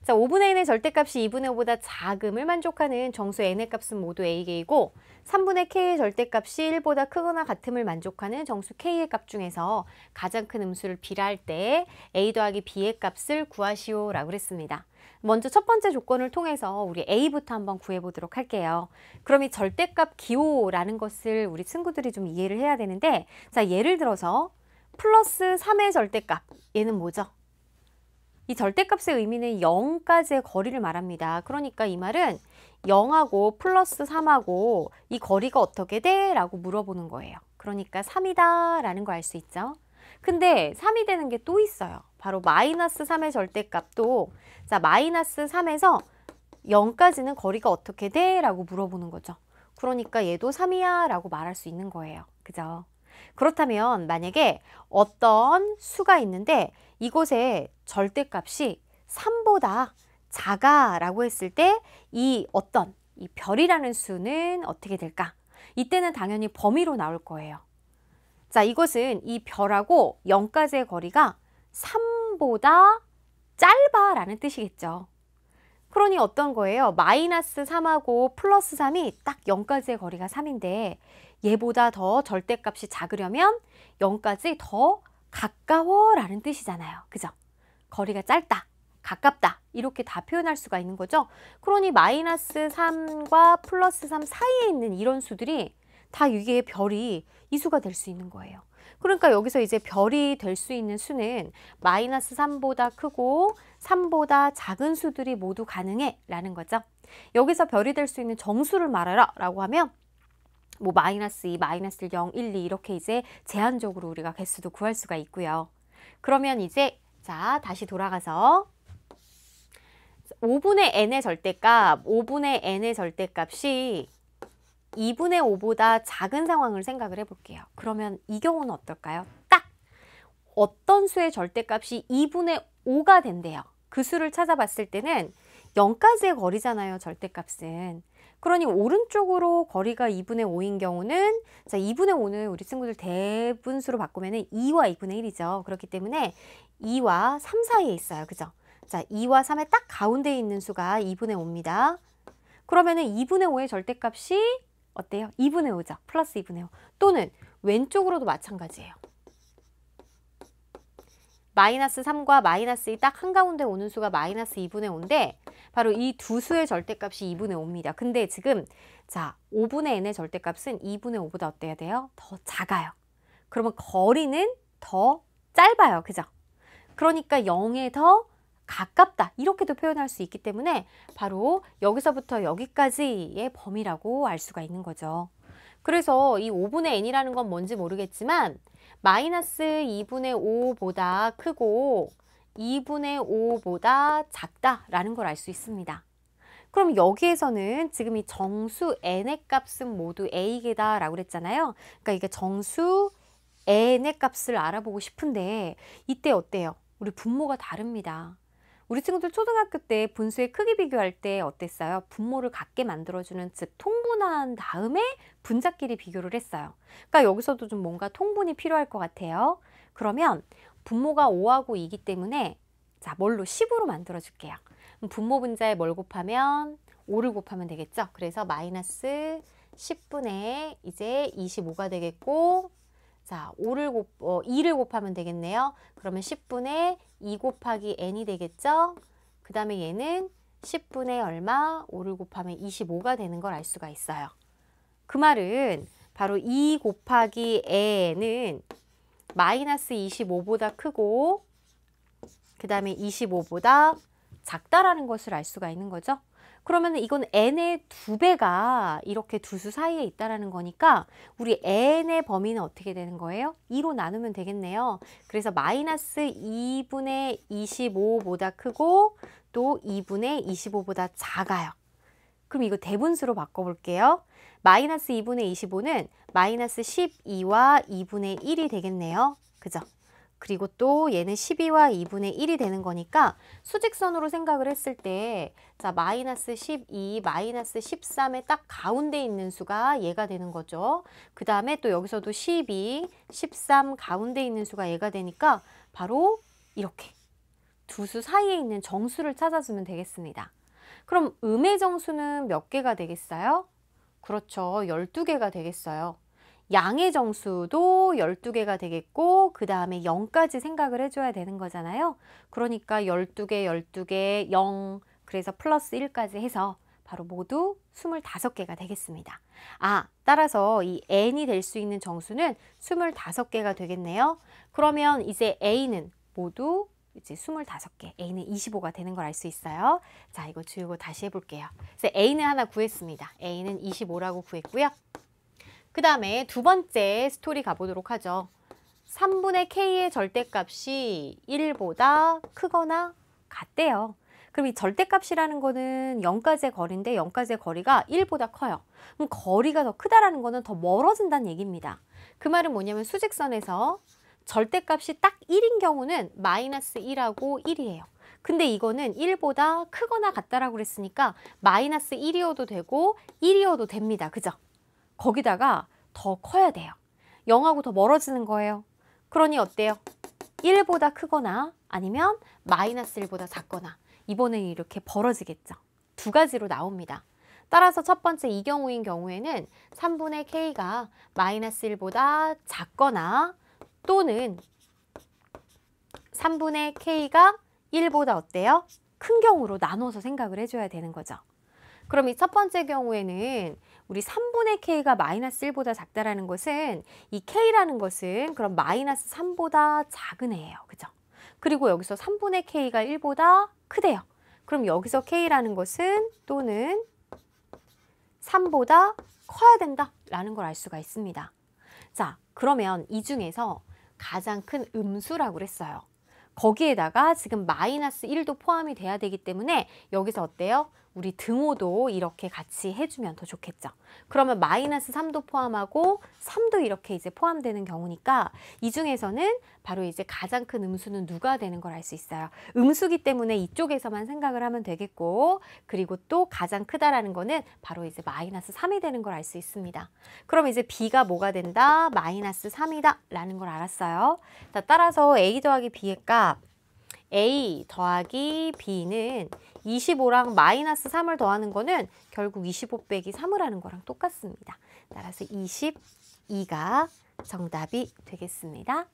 자, 5분의 n의 절대값이 2분의 5보다 작음을 만족하는 정수 n의 값은 모두 ak이고 3분의 k의 절대값이 1보다 크거나 같음을 만족하는 정수 k의 값 중에서 가장 큰 음수를 비례할 때 a 더하기 b의 값을 구하시오 라고 그랬습니다. 먼저 첫 번째 조건을 통해서 우리 a부터 한번 구해보도록 할게요. 그럼 이 절대값 기호라는 것을 우리 친구들이 좀 이해를 해야 되는데, 자, 예를 들어서 플러스 3의 절대값, 얘는 뭐죠? 이 절대값의 의미는 0까지의 거리를 말합니다. 그러니까 이 말은 0하고 플러스 3하고 이 거리가 어떻게 돼? 라고 물어보는 거예요. 그러니까 3이다 라는 거 알 수 있죠? 근데 3이 되는 게 또 있어요. 바로 마이너스 3의 절대값도, 자, 마이너스 3에서 0까지는 거리가 어떻게 돼? 라고 물어보는 거죠. 그러니까 얘도 3이야 라고 말할 수 있는 거예요. 그죠? 그렇다면 만약에 어떤 수가 있는데 이곳에 절대값이 3보다 작아 라고 했을 때 이 별이라는 수는 어떻게 될까? 이때는 당연히 범위로 나올 거예요. 자, 이것은 이 별하고 0까지의 거리가 3보다 짧아 라는 뜻이겠죠. 그러니 어떤 거예요? 마이너스 3하고 플러스 3이 딱 0까지의 거리가 3인데 얘보다 더 절대값이 작으려면 0까지 더 가까워 라는 뜻이잖아요. 그죠? 거리가 짧다, 가깝다 이렇게 다 표현할 수가 있는 거죠. 그러니 마이너스 3과 플러스 3 사이에 있는 이런 수들이 다 이게 별이 이 수가 될 수 있는 거예요. 그러니까 여기서 이제 별이 될 수 있는 수는 마이너스 3보다 크고 3보다 작은 수들이 모두 가능해 라는 거죠. 여기서 별이 될 수 있는 정수를 말하라 라고 하면 뭐 마이너스 2, 마이너스 0, 1, 2 이렇게 이제 제한적으로 우리가 개수도 구할 수가 있고요. 그러면 이제 자, 다시 돌아가서 5분의 n의 절대값, 5분의 n의 절대값이 2분의 5보다 작은 상황을 생각을 해볼게요. 그러면 이 경우는 어떨까요? 딱 어떤 수의 절대값이 2분의 5가 된대요. 그 수를 찾아봤을 때는 0까지의 거리잖아요, 절대값은. 그러니 오른쪽으로 거리가 2분의 5인 경우는, 자, 2분의 5는 우리 친구들 대분수로 바꾸면 2와 2분의 1이죠. 그렇기 때문에 2와 3 사이에 있어요. 그죠? 자, 2와 3의 딱 가운데에 있는 수가 2분의 5입니다. 그러면은 2분의 5의 절대값이 어때요? 2분의 5죠. 플러스 2분의 5. 또는 왼쪽으로도 마찬가지예요. 마이너스 3과 마이너스 2 딱 한가운데 오는 수가 마이너스 2분의 5인데 바로 이 두 수의 절대값이 2분의 5입니다. 근데 지금 자, 5분의 n의 절대값은 2분의 5보다 어때야 돼요? 더 작아요. 그러면 거리는 더 짧아요. 그죠? 그러니까 0에 더 가깝다 이렇게도 표현할 수 있기 때문에 바로 여기서부터 여기까지의 범위라고 알 수가 있는 거죠. 그래서 이 5분의 n이라는 건 뭔지 모르겠지만 마이너스 2분의 5보다 크고 2분의 5보다 작다라는 걸 알 수 있습니다. 그럼 여기에서는 지금 이 정수 n의 값은 모두 a계다 라고 그랬잖아요. 그러니까 이게 정수 n의 값을 알아보고 싶은데 이때 어때요? 우리 분모가 다릅니다. 우리 친구들 초등학교 때 분수의 크기 비교할 때 어땠어요? 분모를 같게 만들어주는, 즉 통분한 다음에 분자끼리 비교를 했어요. 그러니까 여기서도 좀 뭔가 통분이 필요할 것 같아요. 그러면 분모가 5하고 2이기 때문에 자, 뭘로 10으로 만들어 줄게요. 분모 분자에 뭘 곱하면 5를 곱하면 되겠죠. 그래서 마이너스 10분의 이제 25가 되겠고, 자, 2를 곱하면 되겠네요. 그러면 10분의 2 곱하기 n이 되겠죠. 그 다음에 얘는 10분의 얼마? 5를 곱하면 25가 되는 걸 알 수가 있어요. 그 말은 바로 2 곱하기 n은 마이너스 25보다 크고 그 다음에 25보다 작다라는 것을 알 수가 있는 거죠. 그러면 이건 n의 2배가 이렇게 두 수 사이에 있다라는 거니까 우리 n의 범위는 어떻게 되는 거예요? 2로 나누면 되겠네요. 그래서 마이너스 2분의 25보다 크고 또 2분의 25보다 작아요. 그럼 이거 대분수로 바꿔볼게요. 마이너스 2분의 25는 마이너스 12와 2분의 1이 되겠네요. 그죠? 그리고 또 얘는 12와 2분의 1이 되는 거니까 수직선으로 생각을 했을 때 자, 마이너스 12, 마이너스 13의 딱 가운데 있는 수가 얘가 되는 거죠. 그 다음에 또 여기서도 12, 13 가운데 있는 수가 얘가 되니까 바로 이렇게 두 두 수 사이에 있는 정수를 찾아주면 되겠습니다. 그럼 음의 정수는 몇 개가 되겠어요? 그렇죠. 12개가 되겠어요. 양의 정수도 12개가 되겠고 그 다음에 0까지 생각을 해줘야 되는 거잖아요. 그러니까 12개, 12개, 0, 그래서 플러스 1까지 해서 바로 모두 25개가 되겠습니다. 따라서 이 n이 될 수 있는 정수는 25개가 되겠네요. 그러면 이제 a는 모두 이제 25개, a는 25가 되는 걸 알 수 있어요. 자, 이거 지우고 다시 해볼게요. 그래서 a는 하나 구했습니다. a는 25라고 구했고요. 그 다음에 두 번째 스토리 가보도록 하죠. 3분의 k의 절대값이 1보다 크거나 같대요. 그럼 이 절대값이라는 거는 0까지의 거리인데 0까지의 거리가 1보다 커요. 그럼 거리가 더 크다라는 거는 더 멀어진다는 얘기입니다. 그 말은 뭐냐면 수직선에서 절대값이 딱 1인 경우는 마이너스 1하고 1이에요. 근데 이거는 1보다 크거나 같다라고 그랬으니까 마이너스 1이어도 되고 1이어도 됩니다. 그죠? 거기다가 더 커야 돼요. 0하고 더 멀어지는 거예요. 그러니 어때요? 1보다 크거나 아니면 마이너스 1보다 작거나 이번에는 이렇게 벌어지겠죠. 두 가지로 나옵니다. 따라서 첫 번째 이 경우인 경우에는 3분의 k가 마이너스 1보다 작거나 또는 3분의 k가 1보다 어때요? 큰 경우로 나눠서 생각을 해줘야 되는 거죠. 그럼 이 첫 번째 경우에는 우리 3분의 k가 마이너스 1보다 작다라는 것은 이 k라는 것은 그럼 마이너스 3보다 작은 애예요. 그죠? 그리고 여기서 3분의 k가 1보다 크대요. 그럼 여기서 k라는 것은 또는 3보다 커야 된다라는 걸 알 수가 있습니다. 자, 그러면 이 중에서 가장 큰 음수라고 그랬어요. 거기에다가 지금 마이너스 1도 포함이 돼야 되기 때문에 여기서 어때요? 우리 등호도 이렇게 같이 해주면 더 좋겠죠. 그러면 마이너스 3도 포함하고 3도 이렇게 이제 포함되는 경우니까 이 중에서는 바로 이제 가장 큰 음수는 누가 되는 걸 알 수 있어요. 음수기 때문에 이쪽에서만 생각을 하면 되겠고 그리고 또 가장 크다라는 거는 바로 이제 마이너스 3이 되는 걸 알 수 있습니다. 그럼 이제 b가 뭐가 된다? 마이너스 3이다 라는 걸 알았어요. 자, 따라서 a 더하기 b의 값 a 더하기 b는 25랑 마이너스 3을 더하는 거는 결국 25 빼기 3을 하는 거랑 똑같습니다. 따라서 22가 정답이 되겠습니다.